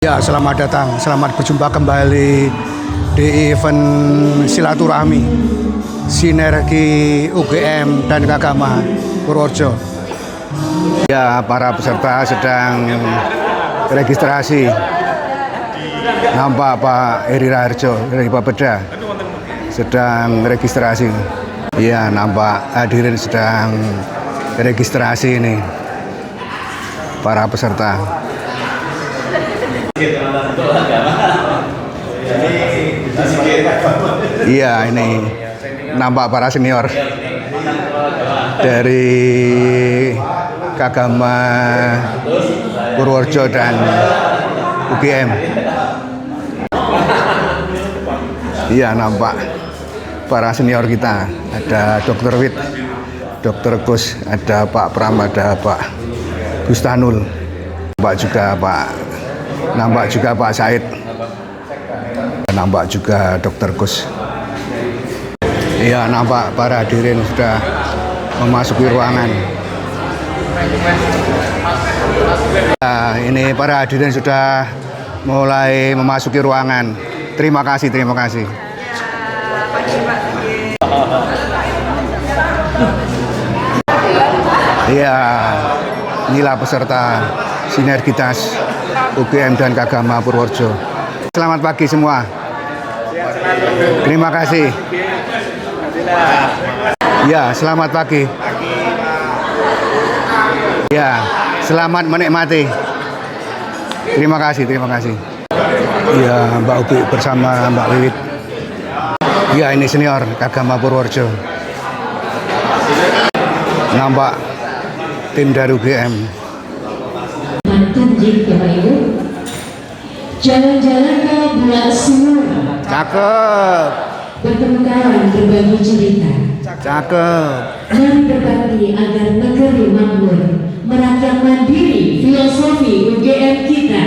Ya, selamat datang, selamat berjumpa kembali di event silaturahmi Sinergi UGM dan Kagama Purworejo. Ya, para peserta sedang registrasi. Nampak Pak Heri Raharjo dari Bapeda sedang registrasi. Ya, nampak hadirin sedang registrasi ini para peserta. Iya, ini nampak para senior dari Kagama Purworejo dan UGM. Iya, nampak para senior kita. Ada Dr. Wit, Dr. Gus, ada Pak Pram, ada Pak Gustanul, nampak juga Pak Said, nampak juga Dr. Gus. Iya, nampak para hadirin sudah memasuki ruangan. Nah, ini para hadirin sudah mulai memasuki ruangan. Terima kasih. Iya, inilah peserta sinergitas UGM dan Kagama Purworejo. Selamat pagi semua. Terima kasih. Ya, selamat pagi. Ya, selamat menikmati. Terima kasih. Ya, Mbak Ubi bersama Mbak Wiwit. Ya, ini senior Kagama Purworejo. Nampak tim dari UGM. Jalan-jalan ke Bulak Sumur. Cakep. Bertemu kawan berbagi cerita. Cakep. Mari berbakti agar negeri makmur. Merakyat mandiri, filosofi UGM kita.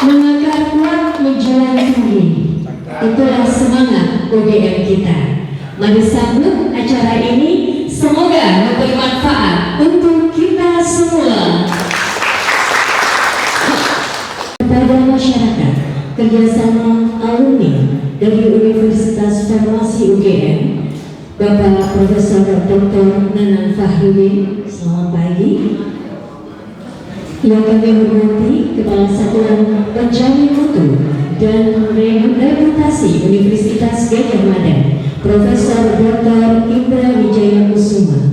Mengakar kuat menjalan tinggi. Itulah semangat UGM kita. Mari sambut acara ini. Semoga memberi manfaat untuk kita semua. Kepada masyarakat, kerjasama alumni dari Universitas Farmasi UGM, Bapak Profesor Dr. Nanang Fahrudin, selamat pagi. Yang kami hormati Kepala Satuan Penjamin Mutu dan Reputasi Universitas Gadjah Mada, Profesor Dr. Indra Wijaya Kusuma.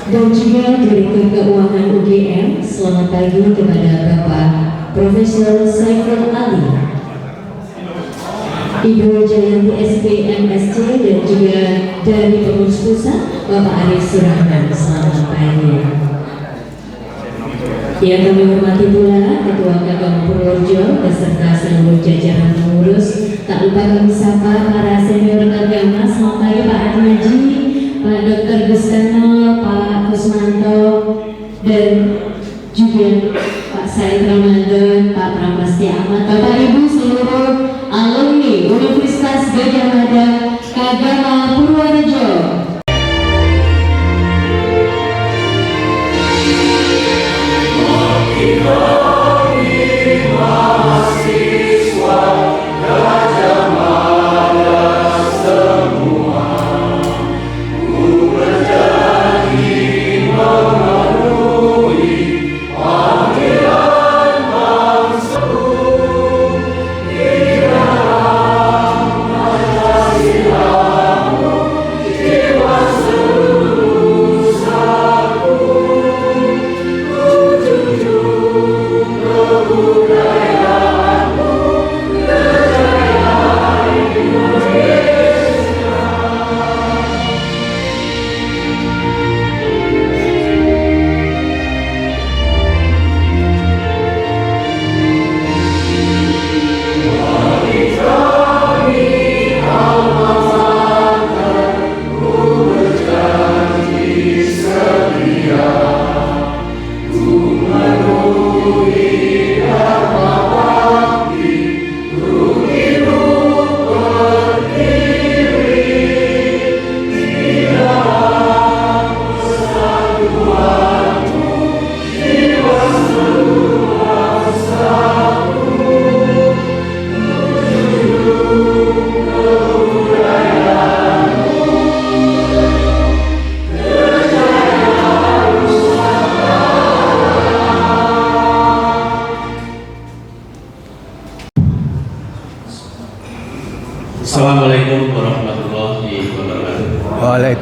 Dan juga Direktur Keuangan UGM, selamat pagi kepada Bapak Profesor Saiful Ali, Ibu Jayanti SPMSC, dan juga dari pengurus pusat Bapak Arif Surahman, selamat pagi. Yang kami hormati pula Ketua Kagama Purworejo beserta seluruh jajaran pengurus. Tak lupa kami sapa para senior Kagama, selamat pagi Pak Atmaji, Pak Dr. Gustanul, Pak Kusmanto, dan juga Pak Said Ramadan, Pak Pramasti Ahmad, Bapak Ibu seluruh alumni Universitas Gadjah Mada Kagama Purworejo.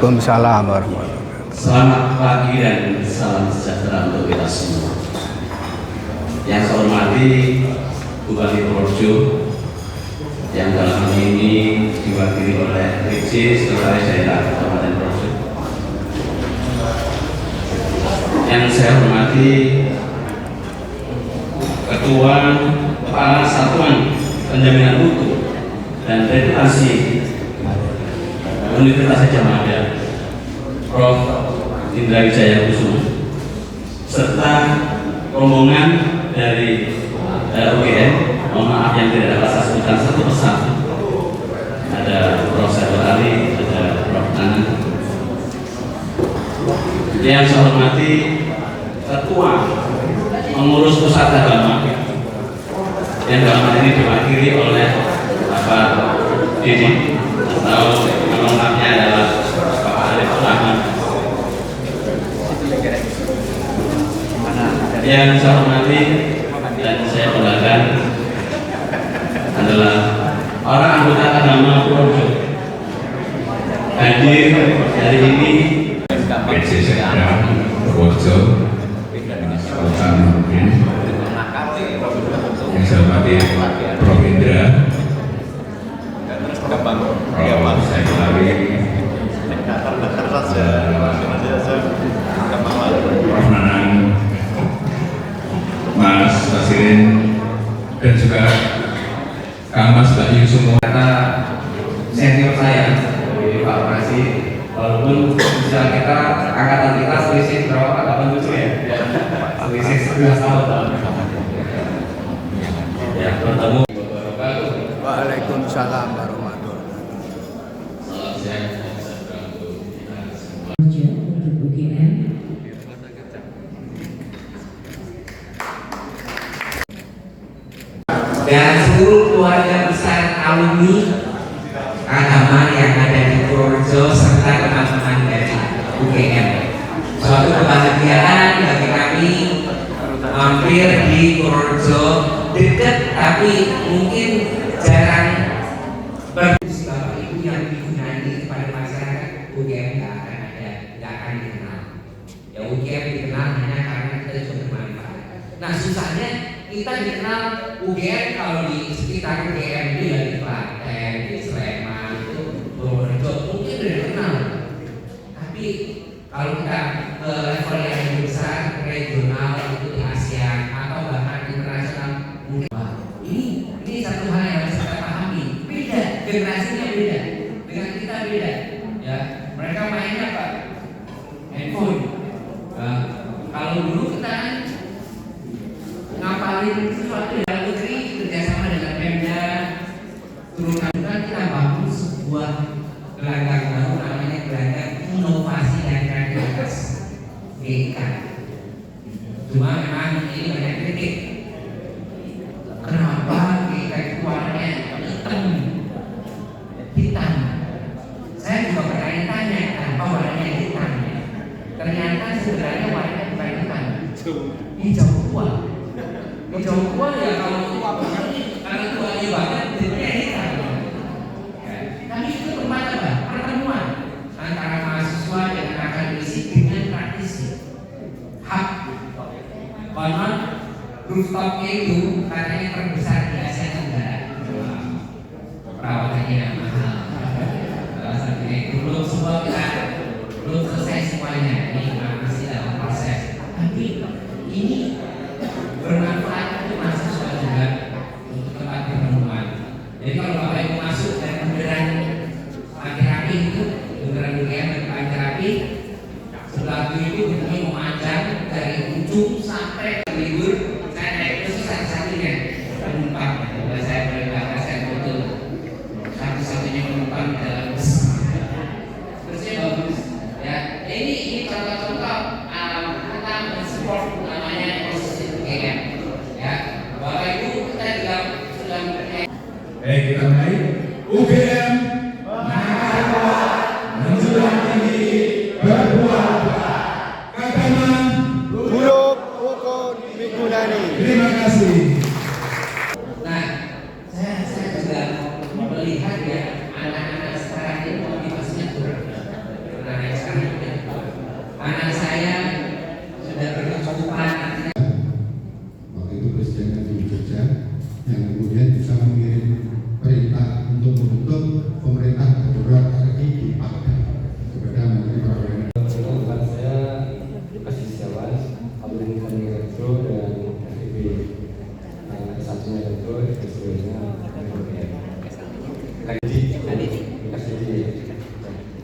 Waalaikumsalam warahmatullahi wabarakatuh. Selamat pagi dan salam sejahtera untuk kita semua. Yang saya hormati Bupati Purworejo yang dalam hal ini diwakili oleh PJ Sekretaris Daerah Kabupaten Purworejo. Yang saya hormati Ketua Kepala Satuan Penjaminan Mutu dan Reputasi Universitas Gadjah Mada, Prof. Indra Wijaya Kusuma, serta rombongan dari UGM. Mohon maaf yang tidak dapat saya sebutkan satu persatu. Ada Prof. Ali, ada Prof. Nana. Yang saya hormati Ketua Pengurus Pusat Agama yang dalam hal ini diwakili oleh Bapak Didi atau nama lengkapnya adalah Bapak Arif Rahman. Yang saya hormati dan saya banggakan adalah para anggota agama Purworejo hadir hari ini. PJ Sekda Purworejo, yang saya hormati Prof. Indra, Prof. Sekali, Prof. Nanang, Mas Basirin, dan juga Kang Mas Bayu semua. Kata senior saya di Pak Prasi, walaupun usia kita, angkatan kita selisih berapa? 87 ya? Selisih 11 tahun. Ya, bertemu. Waalaikumsalam warahmatullahi Salam sehat dan sejahtera untuk kita semua. Untuk UGM. Dan seluruh keluarga besar alumni agama yang ada di Purworejo serta teman-teman dari UGM. Suatu kebahagiaan bagi kami mampir di Purworejo, dekat tapi mungkin jarang berdiskusi. Bapak Ibu yang digunani kepada masyarakat, UGM nggak akan ada, nggak akan dikenal. Ya UGM dikenal hanya karena kita juga bermanfaat. Nah susahnya kita dikenal UGM kalau di sekitar UGM di Klaten, di Sleman, itu Purworejo mungkin udah dikenal. Tapi kalau kita ke level yang lebih besar, regional itu di ASEAN atau bahkan internasional, mungkin ini satu hal yang harus kita pahami. Beda, generasinya beda, dengan kita beda. Ya, mereka mainnya apa? Handphone. Kalau dulu kita kan ngapalin sesuatu dalam negeri kerjasama dengan Pemda, turunkan kita bangun sebuah gelanggang baru namanya gelanggang inovasi dan kreativitas GIK. Cuma memang ini banyak kritik. Kenapa GIK itu warnanya hitam? Saya juga bertanya-tanya kenapa warnanya hitam. Ternyata sebenarnya warnanya bukan hitam, hijau tua. Hijau tua ya kalau tuanya banget jadinya hitam. Tapi itu tempat apa? Pertemuan antara mahasiswa dengan akademisi dengan praktisi. Hak konon rooftopnya itu katanya terbesar di Asia Tenggara. Perawatannya mahal. Salah satunya itu belum semua kita belum selesai semuanya. Ini masih dalam proses. Tapi ini bermanfaat untuk mahasiswa juga untuk tempat pertemuan. Jadi kalau Bapak Ibu masuk dan bundaran Panterapi itu, bundaran UGM dan Panterapi, sebelah kiri itu bentuknya memanjang dari ujung sampai ke libur. Saya naik itu satu-satunya penumpang. Kalau saya boleh bahaskan foto, satu-satunya penumpang dalam bus. Terusnya bagus. Ya, ini contoh-contoh tentang support namanya ekosistem UGM. Ya, Bapak Ibu kita juga sudah mempunyai. Kita mulai. UGM menjulang tinggi berbuat agama Bulog, rukun,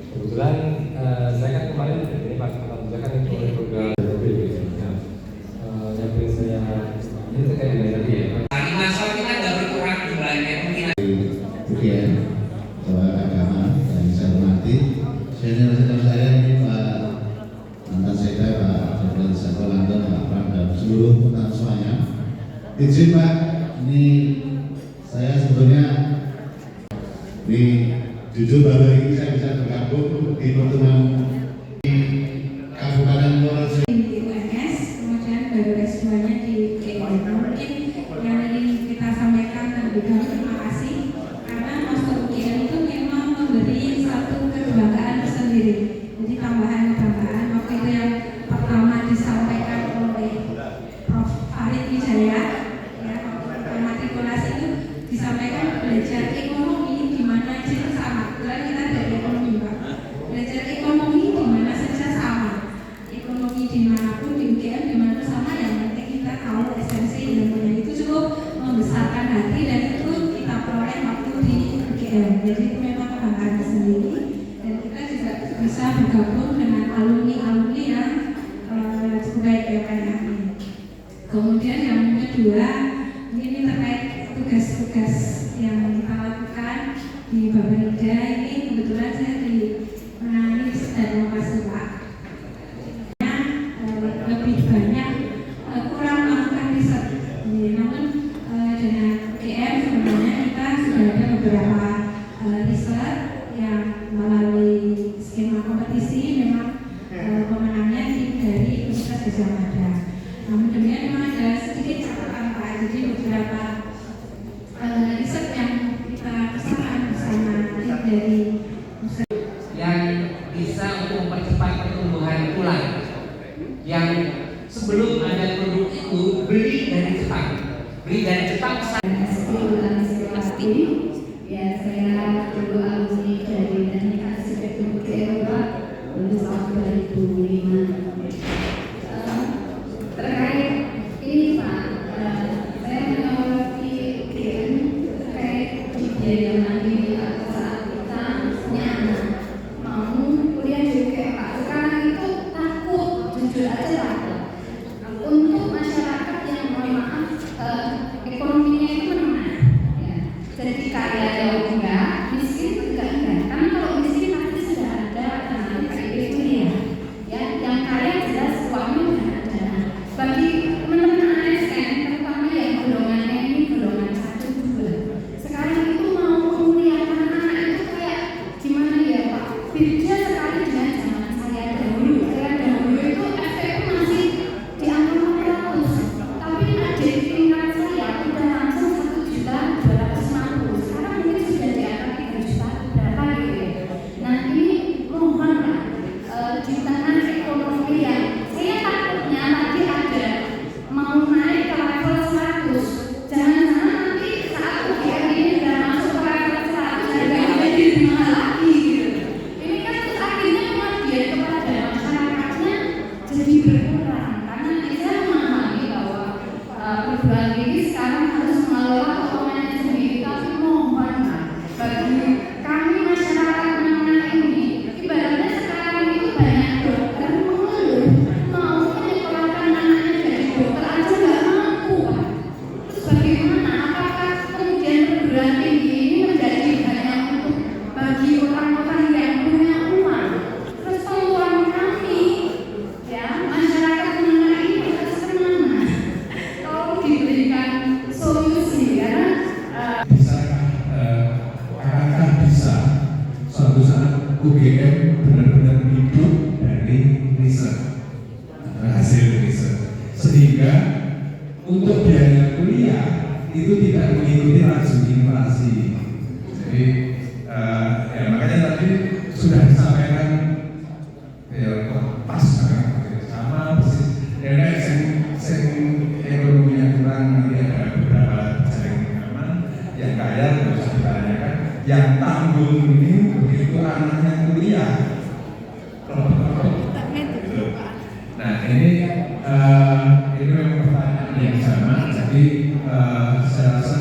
Kebetulan saya kan kemarin ini Pak Alhamdulillah kan itu program yang pengen saya ini terkait dengan tadi ya. Tadi masalah kita nggak berkurang jumlahnya mungkin. UGM Jawa Agama yang saya hormati senior-senior saya ini Pak mantan sekda Pak Jenderal Sakolanto, Pak Pram dan seluruh rekan semuanya. Izin Pak, ini saya sebetulnya jujur bahwa ini saya bisa bergabung di pertemuan di Kabupaten Purworejo. Di UNS, kemudian baru S2-nya di UGM. Mungkin yang ingin kita sampaikan terlebih dahulu terima kasih karena masuk UGM itu memang memberi satu kebanggaan tersendiri. Jadi tambahan kebanggaan waktu itu yang pertama disampaikan oleh Prof. Farid Wijaya, ya, waktu matrikulasi itu disampaikan belajar ekonomi di mana saja sama. Kebetulan kita dari ekonomi Pak. Belajar ekonomi di mana saja sama. Ekonomi dimanapun di UGM dimanapun sama, yang penting kita tahu esensi ilmunya. Itu cukup membesarkan hati dan itu kita peroleh waktu di UGM. Jadi itu memang kebanggaan sendiri dan kita juga bisa bergabung dengan alumni-alumni yang cukup baik ya Pak ya. Kemudian yang kedua ini terkait tugas-tugas yang kita lakukan di Bapeda ini. Kebetulan saya di menangani dan inovasi Pak. Lebih banyak kurang melakukan riset. Namun dengan UGM sebenarnya kita sudah ada beberapa riset yang melalui skema kompetisi memang pemenangnya tim dari Universitas Gajah Mada. Namun demikian memang ada sedikit catatan Pak. Jadi beberapa riset yang kita kesalahan bersama tim dari Yang bisa untuk mempercepat pertumbuhan tulang. Yang sebelum ada produk itu beli dari Jepang. Beli dari Jepang. Pasti ya, saya dulu alumni dari Teknik Arsitektur UGM Pak, lulus tahun 2005. Terkait ini Pak, saya menyoroti UGM terkait biaya mandiri saat kita punya anak mau kuliah di UGM Pak. Sekarang itu takut, jujur aja takut untuk masyarakat yang mohon maaf ekonominya itu menengah ya. Jadi kaya ya enggak, miskin juga enggak. Karena kalau miskin pasti sudah ada KIP kuliah ya, yang kaya jelas uangnya sudah ada. Bagi teman-teman ASN terutama yang golongannya ini golongan 1, 2, sekarang itu mau menguliakan anak itu kayak gimana ya Pak, beda sekali dengan zaman saya dahulu. Saya dahulu itu FP masih di angka 400, tapi adik tingkat saya udah langsung 1.250.000. Sekarang mungkin sudah di angka 3 juta berapa gitu ya. Nah ini mohon lah di tengah ekonomi yang saya takutnya tadi ada mau naik ke level 100, jangan-jangan nanti saat UGM ini sudah masuk ke level 100 harganya jadi lebih mahal lagi gitu. Ini kan akhirnya pengabdian kepada masyarakatnya jadi berkurang karena saya memahami bahwa perguruan tinggi sekarang harus mengelola keuangannya sendiri, tapi mohon lah bagi kami masyarakat menengah ini, ibaratnya sekarang itu banyak dokter mengeluh mau menyekolahkan anaknya jadi dokter aja nggak mampu Pak. Terus bagaimana? Apakah kemudian perguruan tinggi ini menjadi hanya untuk bagi orang-orang yang punya uang? Terus peluang kami ya masyarakat menengah ini harus kemana? Kalau diberikan solusi karena Apakah bisa suatu saat UGM benar-benar hidup dari riset, hasil riset, sehingga untuk biaya kuliah itu tidak mengikuti laju inflasi. Jadi ya makanya tadi sudah disampaikan ya pas sama persis. Ya sing ekonomi yang kurang nanti ada beberapa jaring aman, yang kaya harus ditanyakan, yang tanggung ini begitu anaknya kuliah. Gitu. Nah ini memang pertanyaan yang sama. Jadi saya rasa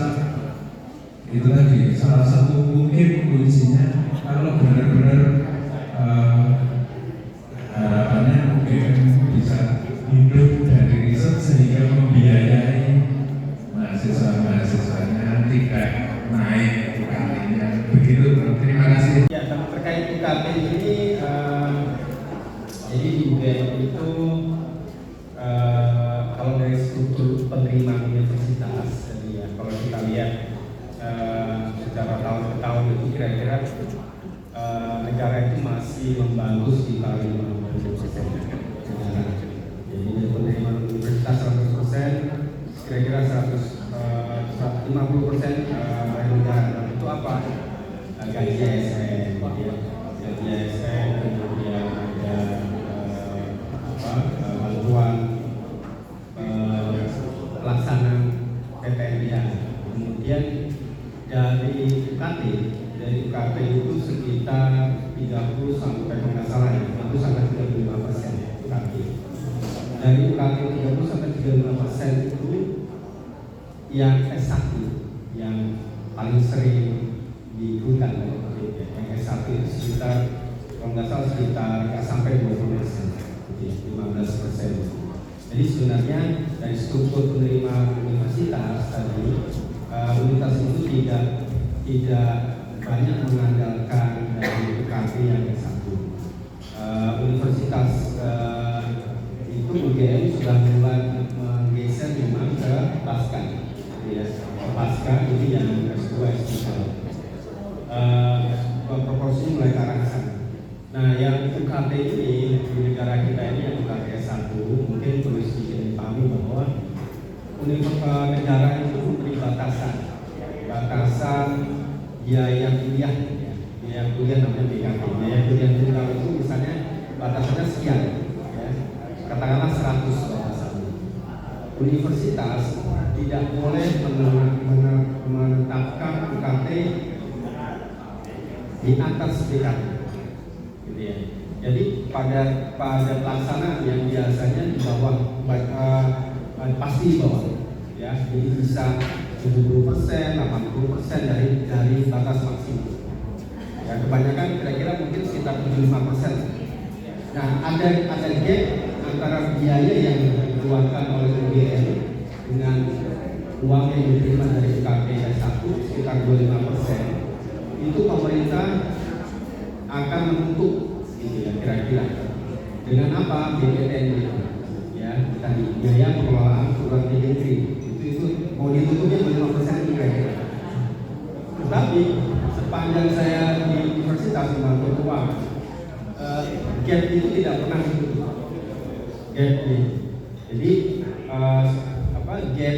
itu tadi salah satu mungkin kuncinya kalau benar-benar harapannya UGM bisa hidup dari riset sehingga membiayai mahasiswa-mahasiswanya tidak naik UKT-nya. Begitu, terima kasih. Ya, terkait UKT ini, jadi di UGM itu kalau dari struktur penerima universitas, jadi ya kalau kita lihat secara tahun ke tahun itu kira-kira negara itu masih membantu sekitar 50%. Jadi dari penerimaan universitas 100%, kira-kira 150% dari negara. Dan itu apa? Gaji ASN, gaji ASN, kemudian ada bantuan pelaksana PTN-nya. Kemudian dari UKT itu sekitar 30 sampai nggak salah ya, itu sampai 35% UKT. Dari UKT 30 sampai 35% itu yang S1 yang paling sering diikutkan yang S1 itu sekitar kalau nggak salah sekitar nggak sampai 20%, 15%. Jadi sebenarnya dari struktur penerima universitas tadi, universitas itu tidak banyak mengandalkan dari UKT yang S1. Universitas itu UGM sudah mulai menggeser memang ke pasca, ya, pasca ini yang S2, S3. Proporsi mulai ke arah sana. Nah, yang UKT ini di negara kita ini yang UKT S1 mungkin perlu sedikit dipahami bahwa negara itu memberi batasan biaya kuliah, ya. Biaya kuliah namanya BKT. Biaya kuliah tunggal itu misalnya batasannya sekian, ya. Katakanlah 100 batasannya. Universitas tidak boleh menetapkan UKT di atas BKT. Gitu ya. Jadi pada pelaksanaan yang biasanya di bawah pasti di bawah, ya. Jadi bisa 70%, 80% dari batas maksimum. Ya, kebanyakan kira-kira mungkin sekitar 75%. Nah, ada gap antara biaya yang dikeluarkan oleh UGM dengan uang yang diterima dari UKT S1 sekitar 25%. Itu pemerintah akan menutup, gitu ya, kira-kira dengan apa? BPTN, ya, tadi biaya pengelolaan perguruan tinggi negeri itu mau ditutupnya 25% kira-kira. Tetapi sepanjang saya di universitas memantau uang, gap itu tidak pernah ditutup. Gap ini, jadi gap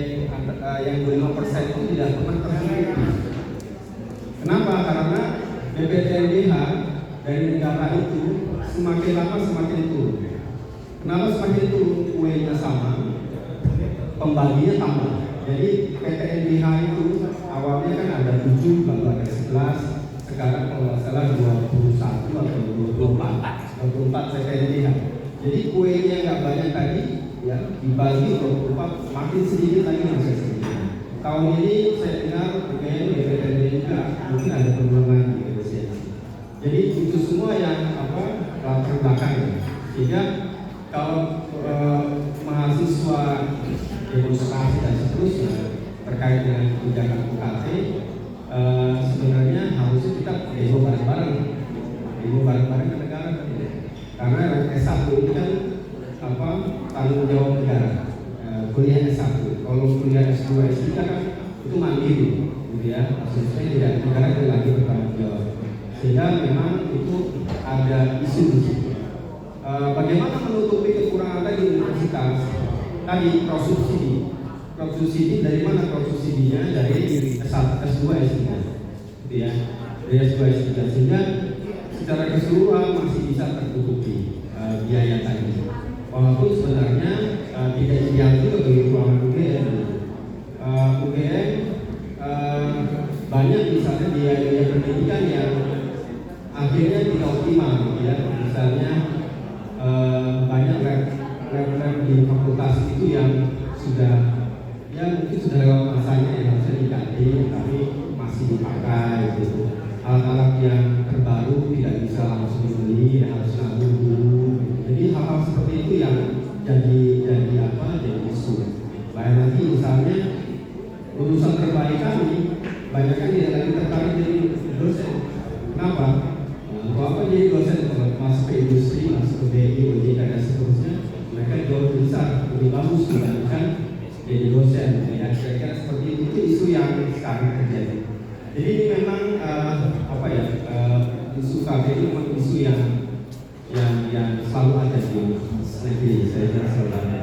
yang 25% itu tidak pernah tertutup. Kenapa? Karena BPTNBH dari negara itu semakin lama semakin turun. Kenapa semakin turun? Kuenya sama, pembaginya tambah. Jadi PTNBH itu awalnya kan ada 7, lalu ada 11, sekarang kalau nggak salah 21 atau 24 PTNBH. Jadi kuenya nggak banyak tadi, ya, dibagi 24, makin sedikit lagi masih sedikit. Tahun ini saya dengar UGM BPTNBH mungkin ada penurunan di Indonesia. Jadi itu semua yang latar belakang, ya. Sehingga kalau mahasiswa demonstrasi dan seterusnya terkait dengan kebijakan UKT, sebenarnya harusnya kita demo bareng-bareng ke negara, karena S1 ini kan tanggung jawab negara, kuliah S1. Kalau kuliah S2, S3 kan itu mandiri, gitu ya, maksudnya tidak negara lagi bertanggung jawab. Sehingga memang itu ada isu di situ. Bagaimana menutupi kekurangan tadi universitas? Tadi crowd subsidi dari mana crowd subsidinya? Dari S2, S3, gitu ya, dari S2, S3, sehingga secara keseluruhan masih bisa tertutupi biaya tadi. Walaupun sebenarnya tidak ideal juga bagi keuangan UGM. UGM banyak misalnya biaya pendidikan yang akhirnya tidak optimal, ya. Misalnya banyak lab di fakultas itu yang sudah, ya mungkin sudah lewat masanya yang harusnya diganti, tapi masih jadi apa, jadi isu. Lain lagi misalnya urusan terbaik kami banyak kan tidak lagi tertarik jadi dosen. Kenapa? Untuk apa jadi dosen? Kalau masuk ke industri, masuk ke BI, OJK dan seterusnya, mereka jauh lebih besar, lebih bagus dibandingkan jadi dosen. Ya, kira-kira seperti itu isu yang sekarang terjadi. Jadi ini memang isu KB ini memang isu yang selalu ada di negeri, saya kira selalu ada.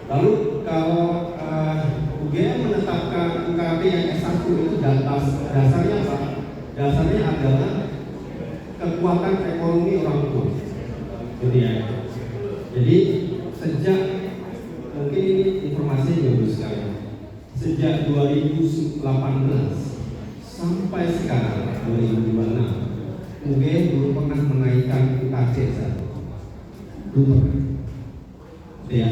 Lalu kalau UGM menetapkan UKT yang S1 itu dasarnya apa? Dasarnya adalah kekuatan ekonomi orang tua. Gitu ya. Jadi sejak, mungkin ini informasinya bagus sekali. Sejak 2018 sampai sekarang 2026 UGM belum pernah menaikkan UKT belum pernah. Ya,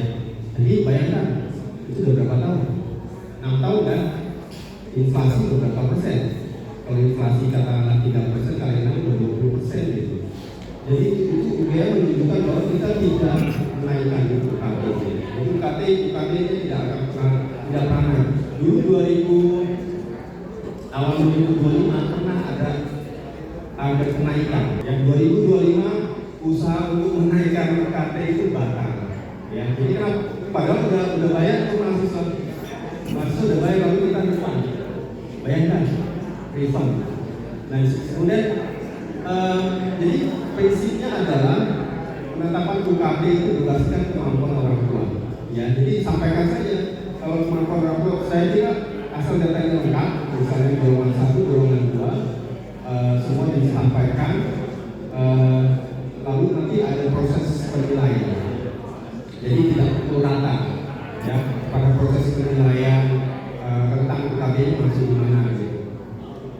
jadi bayangkan itu sudah berapa tahun? 6 tahun kan? Inflasi sudah berapa persen? Kalau inflasi katakanlah 3% kali 6 sudah 20% gitu. Jadi itu UGM menunjukkan bahwa kita tidak menaikkan UKT. Jadi UKT ini tidak akan pernah naik. Dulu awal 2025 pernah ada kenaikan. Yang 2025 usaha untuk menaikkan UKT itu batal. Ya, jadi kan padahal udah bayar tuh mahasiswa udah bayar lalu kita refund. Bayangkan refund. Nah kemudian jadi prinsipnya adalah penetapan UKT itu berdasarkan kemampuan orang tua. Ya, jadi sampaikan saja kalau kemampuan orang tua. Saya kira asal datanya lengkap, misalnya golongan 1, golongan 2, semua disampaikan. Lalu nanti ada proses penilaian. Jadi tidak pukul rata, ya. Pada proses penilaian tentang UKT ini masih di mana gitu.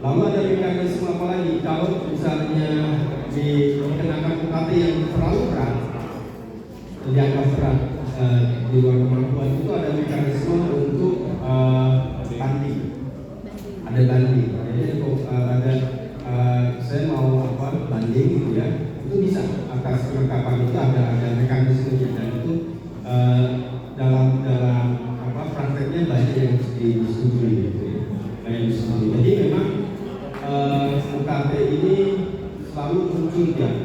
Lalu ada mekanisme apa lagi? Kalau misalnya dikenakan UKT yang terlalu berat, dianggap berat di luar kemampuan, itu ada mekanisme untuk banding. Ada banding. Jadi ada saya mau banding gitu ya. Itu bisa atas kelengkapan itu ada mekanismenya dan itu dalam prakteknya banyak yang disetujui gitu ya. Jadi memang UKT ini selalu muncul tiap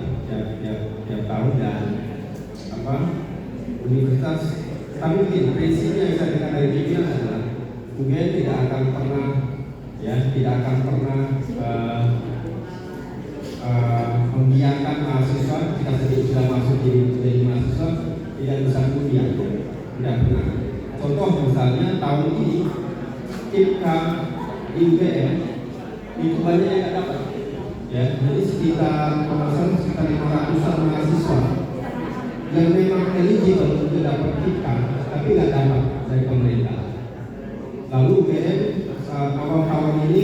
tahun dan universitas kami mungkin prinsipnya yang saya dengar dari pimpinan adalah UGM tidak akan pernah membiarkan mahasiswa kita sudah masuk jadi mahasiswa tidak bisa kuliah, tidak pernah. Contoh misalnya tahun ini IPK di UGM itu banyak yang tidak dapat, ya. Jadi sekitar 500-an mahasiswa yang memang eligible untuk dapat IPK tapi nggak dapat dari pemerintah. Lalu UGM kawan-kawan ini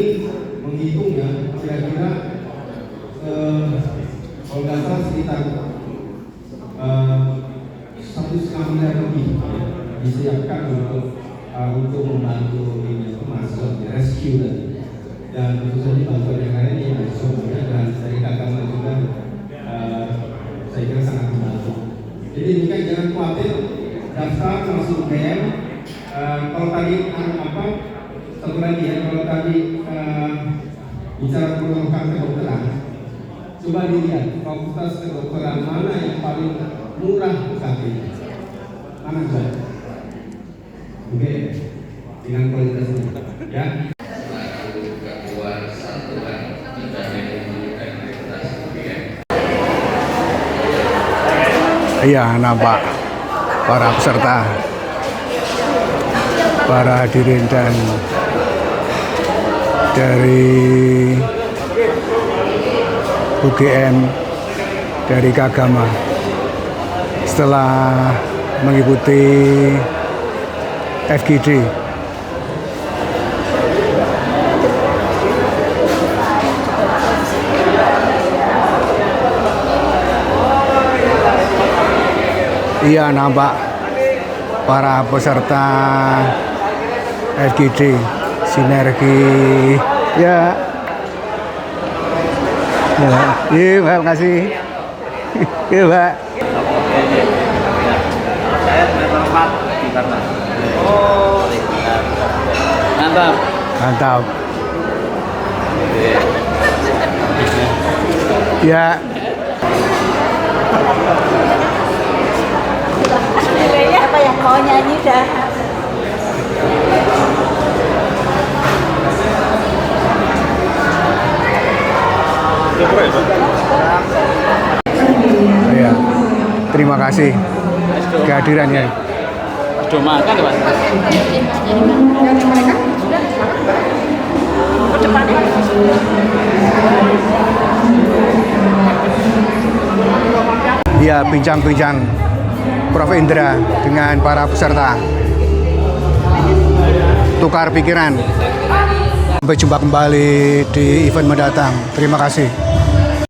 menghitungnya kira-kira kalau nggak salah sekitar 1,5 miliar lebih disiapkan untuk membantu ini masuk di rescue dan tentu saja bantuan yang lain yang semuanya dan dari Kagama juga saya kira sangat membantu. Jadi ini kan jangan khawatir daftar masuk UGM. Kalau tadi satu lagi ya, kalau tadi bicara penolakan kedokteran, coba dilihat fakultas kedokteran mana yang paling murah UKT. Mana saja? Oke, dengan kualitasnya, ya. Iya, nampak para peserta, para hadirin dan dari UGM, dari Kagama setelah mengikuti FGD. Iya, nampak para peserta FGD sinergi. Ya. Iya, Mbak, makasih. Iya, Mbak. Mantap. Ya. Apa yang mau nyanyi dah. Ya. Terima kasih kehadirannya. Sudah makan, Pak? Ya, bincang-bincang Prof. Indra dengan para peserta. Tukar pikiran. Sampai jumpa kembali di event mendatang. Terima kasih.